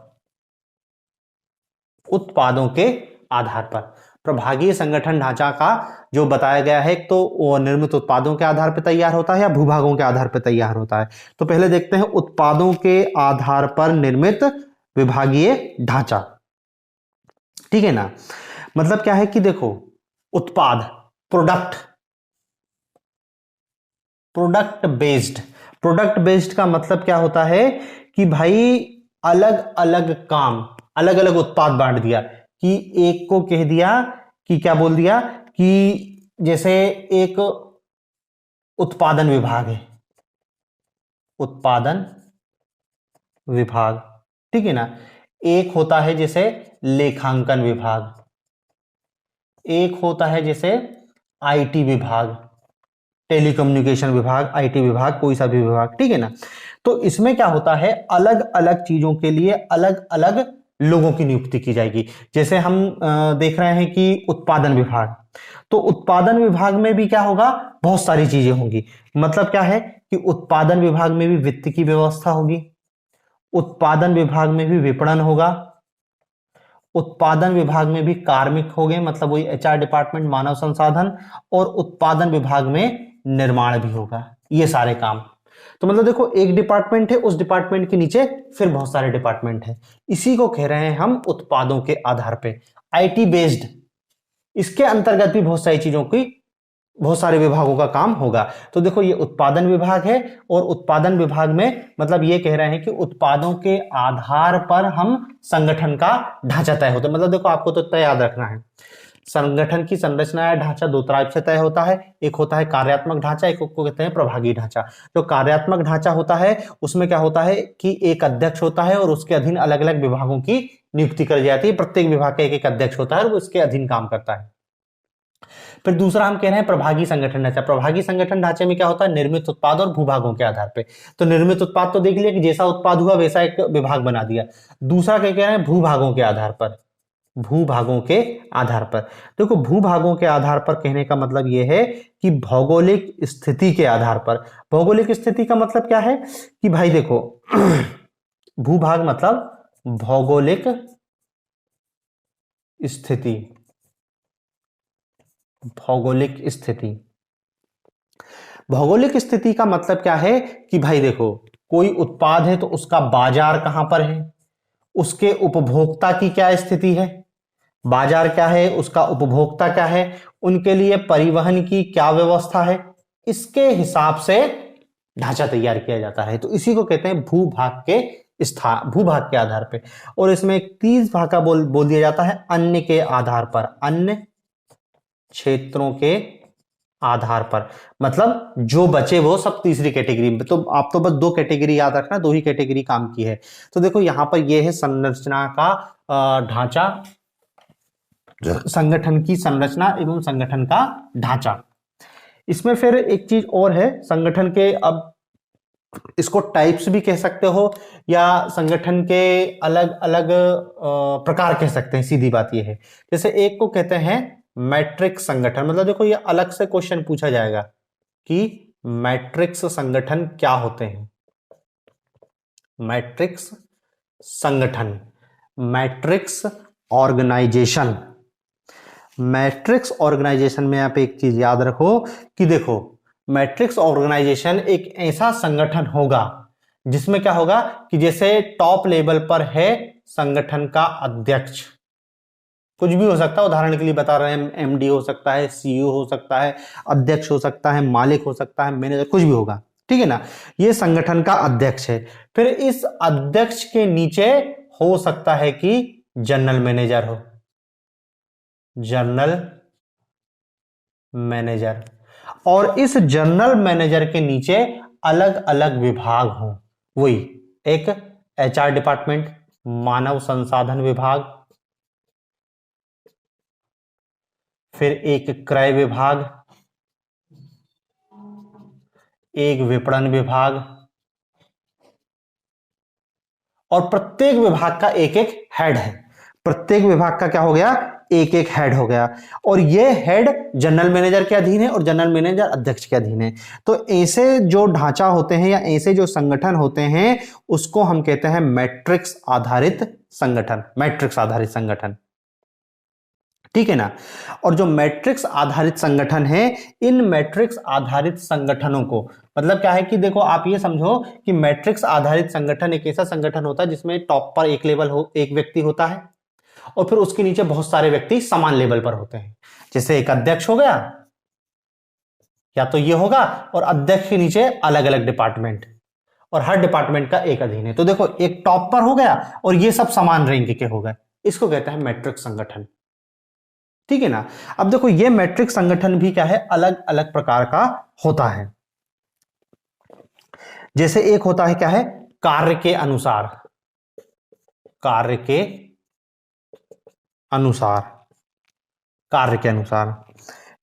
उत्पादों के आधार पर प्रभागीय संगठन ढांचा का जो बताया गया है, तो वो निर्मित उत्पादों के आधार पर तैयार होता है या भूभागों के आधार पर तैयार होता है। तो पहले देखते हैं उत्पादों के आधार पर निर्मित विभागीय ढांचा, ठीक है ना। मतलब क्या है कि देखो उत्पाद, प्रोडक्ट बेस्ड का मतलब क्या होता है कि भाई अलग अलग काम, अलग अलग उत्पाद बांट दिया, कि एक को कह दिया कि क्या बोल दिया कि जैसे एक उत्पादन विभाग है, उत्पादन विभाग, ठीक है ना। एक होता है जैसे लेखांकन विभाग, एक होता है जैसे आईटी विभाग, टेलीकम्युनिकेशन विभाग, आईटी विभाग, कोई सा भी विभाग, ठीक है ना। तो इसमें क्या होता है, अलग अलग चीजों के लिए अलग अलग लोगों की नियुक्ति की जाएगी। जैसे हम देख रहे हैं कि उत्पादन विभाग, तो उत्पादन विभाग में भी क्या होगा, बहुत सारी चीजें होंगी। मतलब क्या है कि उत्पादन विभाग में भी वित्त की व्यवस्था होगी, उत्पादन विभाग में भी विपणन होगा, उत्पादन विभाग में भी कार्मिक हो गए, मतलब वही एचआर डिपार्टमेंट, मानव संसाधन, और उत्पादन विभाग में निर्माण भी होगा, ये सारे काम। तो मतलब देखो, एक डिपार्टमेंट है, उस डिपार्टमेंट के नीचे फिर बहुत सारे डिपार्टमेंट है, इसी को कह रहे हैं हम उत्पादों के आधार पे, आईटी बेस्ड। इसके अंतर्गत भी बहुत सारी चीजों की, बहुत सारे विभागों का काम होगा। तो देखो, ये उत्पादन विभाग है, और उत्पादन विभाग में मतलब ये कह रहे हैं कि उत्पादों के आधार पर हम संगठन का ढांचा तय होता है। मतलब देखो, आपको तो तय याद रखना है, संगठन की संरचना या ढांचा दो तरह से तय होता है, एक होता है कार्यात्मक ढांचा, एक को कहते हैं प्रभागी ढांचा। जो कार्यात्मक ढांचा होता है उसमें क्या होता है कि एक अध्यक्ष होता है और उसके अधीन अलग अलग विभागों की नियुक्ति कर जाती है, प्रत्येक विभाग का एक एक अध्यक्ष होता है और वो इसके अधीन काम करता है। फिर दूसरा हम कह रहे हैं प्रभागी संगठन ढांचा। प्रभागी संगठन ढांचे में क्या होता है, निर्मित उत्पाद और भूभागों के आधार पे। तो निर्मित उत्पाद तो देख लिया कि जैसा उत्पाद हुआ वैसा एक विभाग बना दिया। दूसरा क्या कह रहे हैं, भूभागों के आधार पर, भूभागों के आधार पर। देखो, भूभागों के आधार पर कहने का मतलब यह है कि भौगोलिक स्थिति के आधार पर। भौगोलिक स्थिति का मतलब क्या है कि भाई देखो, भूभाग मतलब भौगोलिक स्थिति, भौगोलिक स्थिति। भौगोलिक स्थिति का मतलब क्या है कि भाई देखो, कोई उत्पाद है तो उसका बाजार कहां पर है, उसके उपभोक्ता की क्या स्थिति है, बाजार क्या है, उसका उपभोक्ता क्या है, उनके लिए परिवहन की क्या व्यवस्था है, इसके हिसाब से ढांचा तैयार किया जाता है। तो इसी को कहते हैं भूभाग के भूभाग के आधार पे। और इसमें एक तीस भाग का बोल दिया जाता है अन्य के आधार पर, अन्य क्षेत्रों के आधार पर। मतलब जो बचे वो सब तीसरी कैटेगरी में। तो आप तो बस दो कैटेगरी याद रखना, दो ही कैटेगरी काम की है। तो देखो, यहां पर ये है संरचना का ढांचा, संगठन की संरचना एवं संगठन का ढांचा। इसमें फिर एक चीज और है संगठन के, अब इसको टाइप्स भी कह सकते हो या संगठन के अलग अलग प्रकार कह सकते हैं, सीधी बात यह है। जैसे एक को कहते हैं मैट्रिक्स संगठन। मतलब देखो, ये अलग से क्वेश्चन पूछा जाएगा कि मैट्रिक्स संगठन क्या होते हैं। मैट्रिक्स संगठन, मैट्रिक्स ऑर्गेनाइजेशन। मैट्रिक्स ऑर्गेनाइजेशन में आप एक चीज याद रखो कि देखो, मैट्रिक्स ऑर्गेनाइजेशन एक ऐसा संगठन होगा जिसमें क्या होगा कि जैसे टॉप लेवल पर है संगठन का अध्यक्ष, कुछ भी हो सकता है, उदाहरण के लिए बता रहे हैं, एमडी हो सकता है, सीईओ हो सकता है, अध्यक्ष हो सकता है, मालिक हो सकता है, मैनेजर, कुछ भी होगा, ठीक है ना। ये संगठन का अध्यक्ष है। फिर इस अध्यक्ष के नीचे हो सकता है कि जनरल मैनेजर हो, जनरल मैनेजर, और इस जनरल मैनेजर के नीचे अलग अलग विभाग हो। वही एक एचआर डिपार्टमेंट, मानव संसाधन विभाग, फिर एक क्रय विभाग, एक विपणन विभाग, और प्रत्येक विभाग का एक एक हेड है। प्रत्येक विभाग का क्या हो गया, एक एक हेड हो गया, और ये हेड जनरल मैनेजर के अधीन है और जनरल मैनेजर अध्यक्ष के अधीन है। तो ऐसे जो ढांचा होते हैं या ऐसे जो संगठन होते हैं उसको हम कहते हैं मैट्रिक्स आधारित संगठन, मैट्रिक्स आधारित संगठन, ठीक है ना। और जो मैट्रिक्स आधारित संगठन है, इन मैट्रिक्स आधारित संगठनों को, मतलब क्या है कि देखो, आप ये समझो कि मैट्रिक्स आधारित संगठन एक ऐसा संगठन होता है जिसमें टॉप पर एक लेवल हो, एक व्यक्ति होता है, और फिर उसके नीचे बहुत सारे व्यक्ति समान लेवल पर होते हैं। जैसे एक अध्यक्ष हो गया, या तो ये होगा, और अध्यक्ष के नीचे अलग अलग डिपार्टमेंट, और हर डिपार्टमेंट का एक अधीन है। तो देखो, एक टॉप पर हो गया और ये सब समान रैंक के हो गए, इसको कहते हैं मैट्रिक्स संगठन, ठीक है ना। अब देखो, ये मैट्रिक्स संगठन भी क्या है, अलग अलग प्रकार का होता है। जैसे एक होता है क्या है, कार्य के अनुसार, कार्य के अनुसार, कार्य के अनुसार।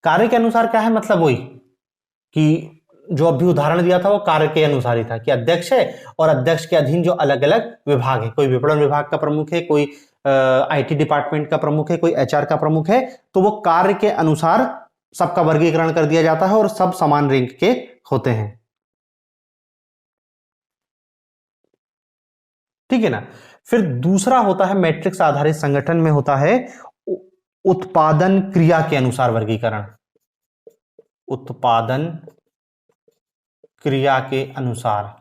कार्य के अनुसार क्या है, मतलब वही कि जो अभी उदाहरण दिया था वो कार्य के अनुसार ही था कि अध्यक्ष है और अध्यक्ष के अधीन जो अलग अलग विभाग है, कोई विपणन विभाग का प्रमुख है, कोई आईटी डिपार्टमेंट का प्रमुख है, कोई एचआर का प्रमुख है, तो वो कार्य के अनुसार सबका वर्गीकरण कर दिया जाता है और सब समान रैंक के होते हैं। ठीक है ना। फिर दूसरा होता है मैट्रिक्स आधारित संगठन में होता है उत्पादन क्रिया के अनुसार वर्गीकरण। उत्पादन क्रिया के अनुसार,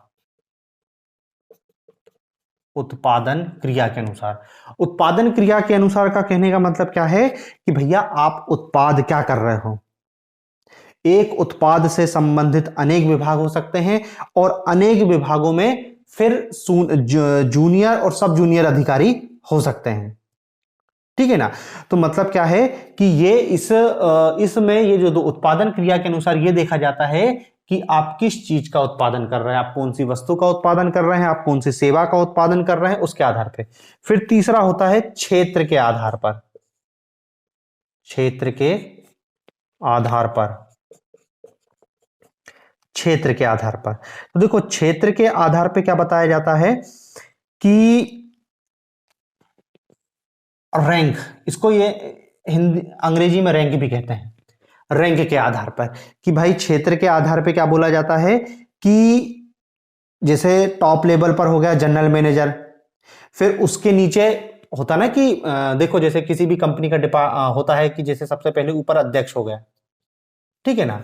उत्पादन क्रिया के अनुसार। उत्पादन क्रिया के अनुसार का कहने का मतलब क्या है कि भैया आप उत्पाद क्या कर रहे हो। एक उत्पाद से संबंधित अनेक विभाग हो सकते हैं और अनेक विभागों में फिर जूनियर और सब जूनियर अधिकारी हो सकते हैं। ठीक है ना। तो मतलब क्या है कि ये इसमें ये जो उत्पादन क्रिया के अनुसार ये देखा जाता है कि आप किस चीज का उत्पादन कर रहे हैं, आप कौन सी वस्तु का उत्पादन कर रहे हैं, आप कौन सी सेवा का उत्पादन कर रहे हैं, उसके आधार पे। फिर तीसरा होता है क्षेत्र के आधार पर। क्षेत्र के आधार पर, क्षेत्र के आधार पर। तो देखो क्षेत्र के आधार पे क्या बताया जाता है कि रैंक, इसको ये हिंदी अंग्रेजी में रैंक भी कहते हैं। रैंक के आधार पर कि भाई क्षेत्र के आधार पे क्या बोला जाता है कि जैसे टॉप लेवल पर हो गया जनरल मैनेजर, फिर उसके नीचे होता ना कि देखो जैसे किसी भी कंपनी का होता है कि जैसे सबसे पहले ऊपर अध्यक्ष हो गया, ठीक है ना।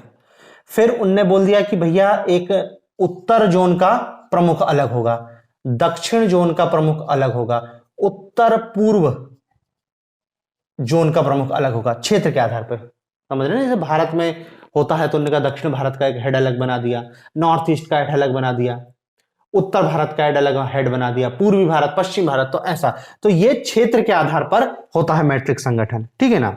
फिर उनने बोल दिया कि भैया एक उत्तर जोन का प्रमुख अलग होगा, दक्षिण जोन का प्रमुख अलग होगा, उत्तर पूर्व जोन का प्रमुख अलग होगा। क्षेत्र के आधार पर समझ रहे हैं। जैसे भारत में होता है तो उन्होंने कहा दक्षिण भारत का एक हेड अलग बना दिया, नॉर्थ ईस्ट का हेड अलग बना दिया, उत्तर भारत का अलग हेड बना दिया, पूर्वी भारत, पश्चिम भारत, तो ऐसा। तो ये क्षेत्र के आधार पर होता है मैट्रिक्स संगठन, ठीक है ना।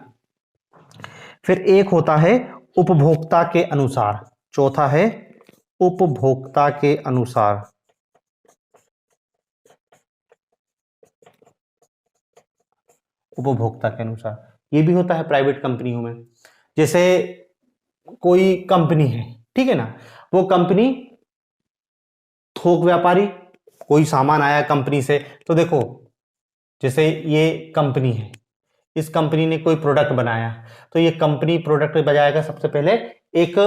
फिर एक होता है उपभोक्ता के अनुसार। चौथा है उपभोक्ता के अनुसार। उपभोक्ता के अनुसार ये भी होता है प्राइवेट कंपनियों में। जैसे कोई कंपनी है, ठीक है ना, वो कंपनी थोक व्यापारी, कोई सामान आया कंपनी से, तो देखो जैसे ये कंपनी है, इस कंपनी ने कोई प्रोडक्ट बनाया, तो ये कंपनी प्रोडक्ट बनाएगा, सबसे पहले एक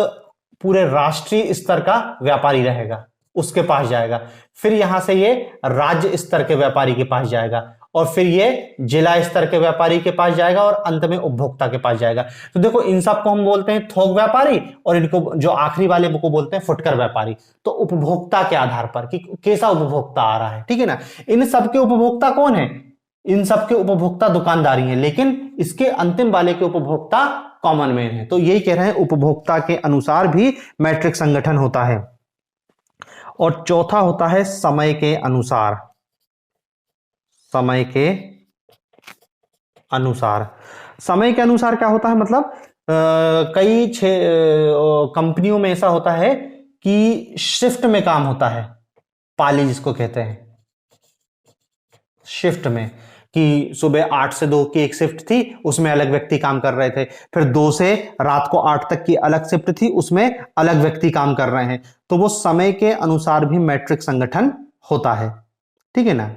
पूरे राष्ट्रीय स्तर का व्यापारी रहेगा, उसके पास जाएगा, फिर यहां से ये राज्य स्तर के व्यापारी के पास जाएगा, और फिर ये जिला स्तर के व्यापारी के पास जाएगा, और अंत में उपभोक्ता के पास जाएगा। तो देखो इन सबको हम बोलते हैं थोक व्यापारी, और इनको जो आखिरी वाले को बोलते हैं फुटकर व्यापारी। तो उपभोक्ता के आधार पर कि कैसा उपभोक्ता आ रहा है, ठीक है ना। इन सबके उपभोक्ता कौन है? इन सबके उपभोक्ता दुकानदारी हैं, लेकिन इसके अंतिम वाले के उपभोक्ता कॉमन मैन है। तो यही कह रहे हैं उपभोक्ता के अनुसार भी मैट्रिक्स संगठन होता है। और चौथा होता है समय के अनुसार। समय के अनुसार, समय के अनुसार क्या होता है, मतलब कई कंपनियों में ऐसा होता है कि शिफ्ट में काम होता है, पाली जिसको कहते हैं, शिफ्ट में, कि सुबह 8 से 2 की एक शिफ्ट थी, उसमें अलग व्यक्ति काम कर रहे थे, फिर 2 से रात को 8 तक की अलग शिफ्ट थी, उसमें अलग व्यक्ति काम कर रहे हैं। तो वो समय के अनुसार भी मैट्रिक्स संगठन होता है, ठीक है ना।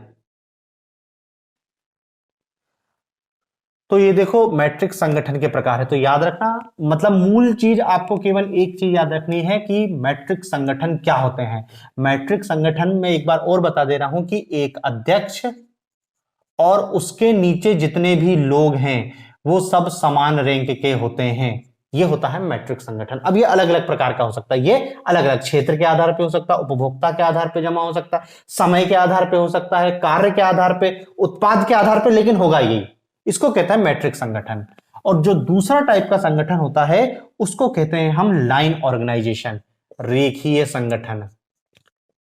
तो ये देखो मैट्रिक्स संगठन के प्रकार है। तो याद रखना, मतलब मूल चीज आपको केवल एक चीज याद रखनी है कि मैट्रिक्स संगठन क्या होते हैं। मैट्रिक्स संगठन में एक बार और बता दे रहा हूं कि एक अध्यक्ष और उसके नीचे जितने भी लोग हैं वो सब समान रैंक के होते हैं। ये होता है मैट्रिक्स संगठन। अब ये अलग अलग प्रकार का हो सकता है, ये अलग अलग क्षेत्र के आधार पे हो सकता है, उपभोक्ता के आधार पे जमा हो सकता है, समय के आधार पे हो सकता है, कार्य के आधार पे, उत्पाद के आधार पे, लेकिन होगा यही। इसको कहते हैं मैट्रिक्स संगठन। और जो दूसरा टाइप का संगठन होता है उसको कहते हैं हम लाइन ऑर्गेनाइजेशन, रेखीय संगठन।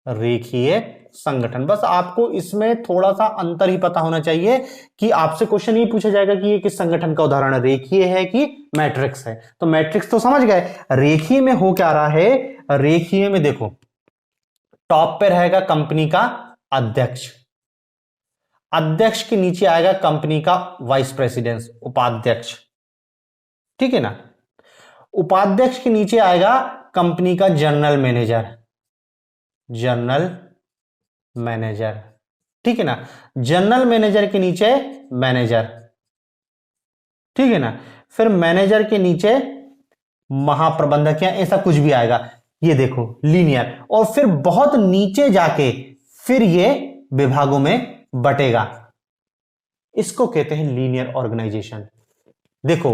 रेखीय संगठन, बस आपको इसमें थोड़ा सा अंतर ही पता होना चाहिए कि आपसे क्वेश्चन ये पूछा जाएगा कि ये किस संगठन का उदाहरण है, रेखीय है कि मैट्रिक्स है। तो मैट्रिक्स तो समझ गए, रेखीय में हो क्या रहा है। रेखीय में देखो टॉप पे रहेगा कंपनी का अध्यक्ष, अध्यक्ष के नीचे आएगा कंपनी का वाइस प्रेसिडेंट, उपाध्यक्ष, ठीक है ना। उपाध्यक्ष के नीचे आएगा कंपनी का जनरल मैनेजर, जनरल मैनेजर, ठीक है ना। जनरल मैनेजर के नीचे मैनेजर, ठीक है ना। फिर मैनेजर के नीचे महाप्रबंधक या ऐसा कुछ भी आएगा, ये देखो लीनियर। और फिर बहुत नीचे जाके फिर ये विभागों में बटेगा, इसको कहते हैं लीनियर ऑर्गेनाइजेशन। देखो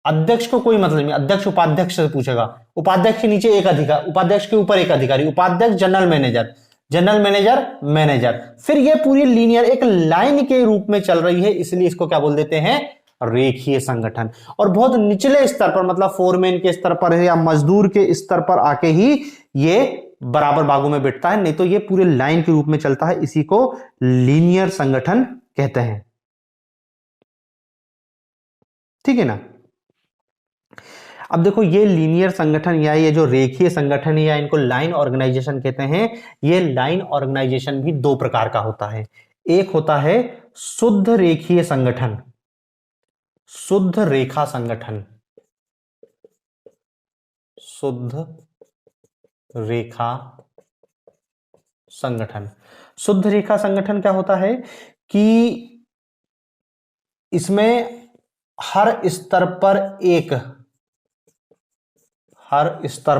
अध्यक्ष को कोई मतलब नहीं, अध्यक्ष उपाध्यक्ष से पूछेगा, उपाध्यक्ष के नीचे एक अधिकारी, उपाध्यक्ष के ऊपर एक अधिकारी, उपाध्यक्ष general manager, general manager manager, फिर ये पूरी लीनियर एक लाइन के रूप में चल रही है, इसलिए इसको क्या बोल देते हैं, रेखीय संगठन। और बहुत निचले स्तर पर मतलब फोरमैन के स्तर पर है या मजदूर के स्तर पर आके ही ये बराबर भागों में बैठता है, नहीं तो ये पूरे लाइन के रूप में चलता है, इसी को लीनियर संगठन कहते हैं, ठीक है ना। अब देखो ये लीनियर संगठन या ये जो रेखीय संगठन है या इनको लाइन ऑर्गेनाइजेशन कहते हैं, ये लाइन ऑर्गेनाइजेशन भी दो प्रकार का होता है। एक होता है शुद्ध रेखीय संगठन, शुद्ध रेखा संगठन, शुद्ध रेखा संगठन। शुद्ध रेखा संगठन क्या होता है कि इसमें हर स्तर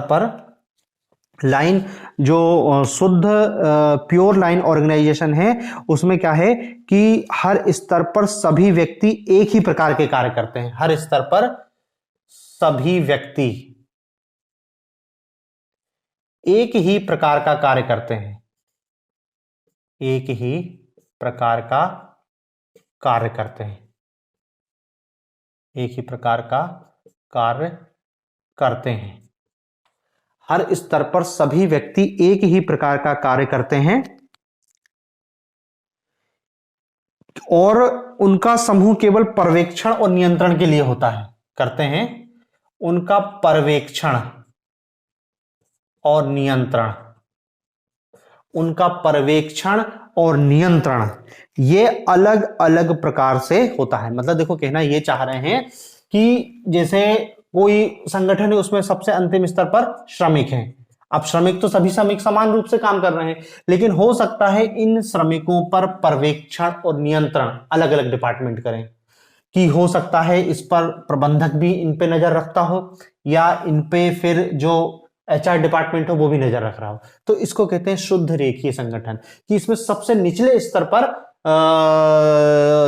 पर लाइन, जो शुद्ध प्योर लाइन ऑर्गेनाइजेशन है उसमें क्या है कि हर स्तर पर सभी व्यक्ति एक ही प्रकार के कार्य करते हैं, हर स्तर पर सभी व्यक्ति एक ही प्रकार का कार्य करते हैं, एक ही प्रकार का कार्य करते हैं, एक ही प्रकार का कार्य करते हैं। हर स्तर पर सभी व्यक्ति एक ही प्रकार का कार्य करते हैं और उनका समूह केवल पर्यवेक्षण और नियंत्रण के लिए होता है, करते हैं उनका पर्यवेक्षण और नियंत्रण, उनका पर्यवेक्षण और नियंत्रण ये अलग अलग प्रकार से होता है। मतलब देखो कहना ये चाह रहे हैं कि जैसे कोई संगठन है उसमें सबसे अंतिम स्तर पर श्रमिक हैं, अब श्रमिक तो सभी श्रमिक समान रूप से काम कर रहे हैं, लेकिन हो सकता है इन श्रमिकों पर पर्यवेक्षण और नियंत्रण अलग अलग डिपार्टमेंट करें, कि हो सकता है इस पर प्रबंधक भी इन पे नजर रखता हो या इन पे फिर जो एचआर डिपार्टमेंट हो वो भी नजर रख रहा हो। तो इसको कहते हैं शुद्ध रेखीय संगठन, कि इसमें सबसे निचले स्तर पर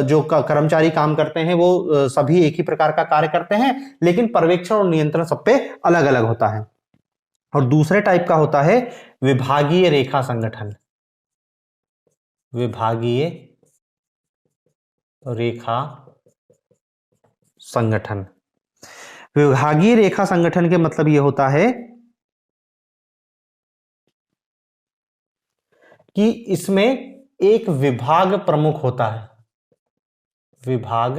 जो कर्मचारी काम करते हैं वो सभी एक ही प्रकार का कार्य करते हैं, लेकिन पर्यवेक्षण और नियंत्रण सब पे अलग अलग होता है। और दूसरे टाइप का होता है विभागीय रेखा संगठन, विभागीय रेखा संगठन। विभागीय रेखा संगठन के मतलब यह होता है कि इसमें एक विभाग प्रमुख होता है, विभाग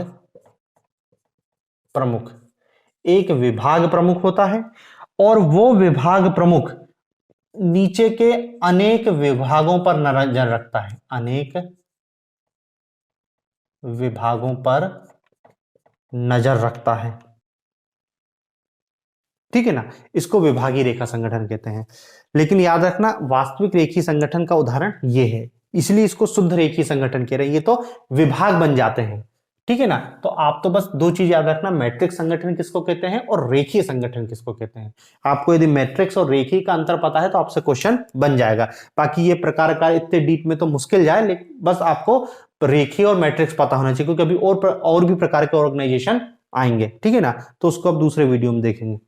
प्रमुख, एक विभाग प्रमुख होता है और वो विभाग प्रमुख नीचे के अनेक विभागों पर नजर रखता है, अनेक विभागों पर नजर रखता है, ठीक है ना। इसको विभागीय रेखा संगठन कहते हैं। लेकिन याद रखना वास्तविक रेखीय संगठन का उदाहरण ये है, इसलिए इसको शुद्ध रेखीय संगठन कह रहे हैं, ये तो विभाग बन जाते हैं, ठीक है ना। तो आप तो बस दो चीज याद रखना, मैट्रिक्स संगठन किसको कहते हैं और रेखीय संगठन किसको कहते हैं। आपको यदि मैट्रिक्स और रेखीय का अंतर पता है तो आपसे क्वेश्चन बन जाएगा। बाकी ये प्रकार का इतने डीप में तो मुश्किल जाए, लेकिन बस आपको रेखीय और मैट्रिक्स पता होना चाहिए, क्योंकि अभी और भी प्रकार के ऑर्गेनाइजेशन आएंगे, ठीक है ना। तो उसको अब दूसरे वीडियो में देखेंगे।